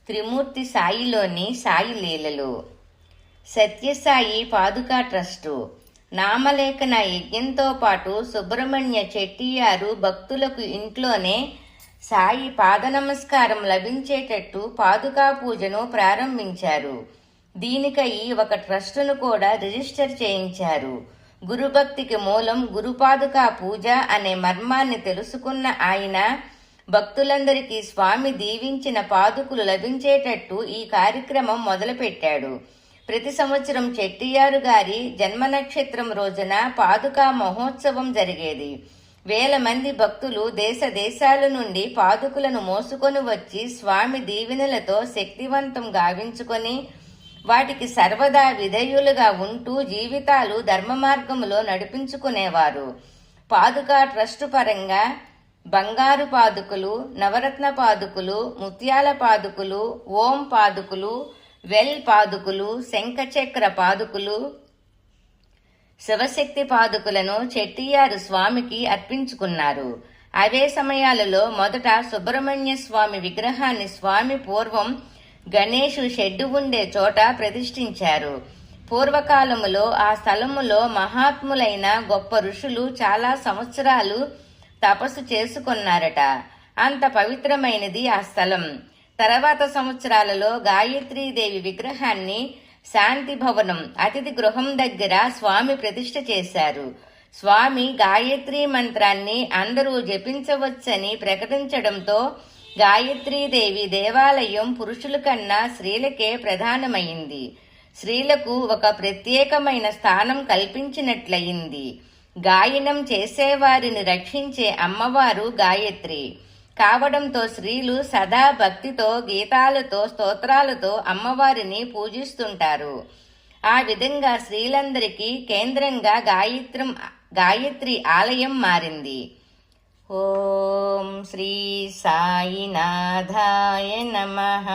త్రిమూర్తి సాయిలోని సాయి లీలలు. సత్యసాయి పాదుకా ట్రస్టు నామలేఖన యజ్ఞంతో పాటు సుబ్రహ్మణ్య చెట్టియారు భక్తులకు ఇంట్లోనే సాయి పాద నమస్కారం లభించేటట్టు పాదుకా పూజను ప్రారంభించారు. దీనికై ఒక ట్రస్టును కూడా రిజిస్టర్ చేయించారు. గురుభక్తికి మూలం గురుపాదుకా పూజ అనే మర్మాన్ని తెలుసుకున్న ఆయన భక్తులందరికీ స్వామి దీవించిన పాదుకులు లభించేటట్టు ఈ కార్యక్రమం మొదలుపెట్టాడు. ప్రతి సంవత్సరం చెట్టియారు గారి జన్మ నక్షత్రం రోజున పాదుకా మహోత్సవం జరిగేది. వేల మంది భక్తులు దేశ దేశాల నుండి పాదుకులను మోసుకొని వచ్చి స్వామి దీవెనలతో శక్తివంతం గావించుకొని వాటికి సర్వదా విధేయులుగా ఉంటూ జీవితాలు ధర్మ మార్గంలో నడిపించుకునేవారు. పాదుకా ట్రస్టు పరంగా బంగారు పాదుకులు, నవరత్న పాదుకులు, ముత్యాల పాదుకులు, ఓం పాదుకులు, వెల్ పాదుకులు, శంఖచక్ర పాదుకులు, శివశక్తి పాదుకులను చెట్టియారు స్వామికి అర్పించుకున్నారు. అవే సమయాలలో మొదట సుబ్రహ్మణ్య స్వామి విగ్రహాన్ని స్వామి పూర్వం గణేషు షెడ్డు ఉండే చోట ప్రతిష్ఠించారు. పూర్వకాలములో ఆ స్థలములో మహాత్ములైన గొప్ప ఋషులు చాలా సంవత్సరాలు తపస్సు చేసుకున్నారట. అంత పవిత్రమైనది ఆ స్థలం. తర్వాత సంవత్సరాలలో గాయత్రీదేవి విగ్రహాన్ని శాంతి భవనం అతిథి గృహం దగ్గర స్వామి ప్రతిష్ఠ చేశారు. స్వామి గాయత్రీ మంత్రాన్ని అందరూ జపించవచ్చని ప్రకటించడంతో గాయత్రీదేవి దేవాలయం పురుషుల కన్నా స్త్రీలకే ప్రధానమైంది. స్త్రీలకు ఒక ప్రత్యేకమైన స్థానం కల్పించినట్లయింది. గాయనం చేసేవారిని రక్షించే అమ్మవారు గాయత్రి కావడంతో స్త్రీలు సదా భక్తితో, గీతాలతో, స్తోత్రాలతో అమ్మవారిని పూజిస్తుంటారు. ఆ విధంగా స్త్రీలందరికీ కేంద్రంగా గాయత్రి ఆలయం మారింది. ఓం శ్రీ సాయినాథాయ నమః.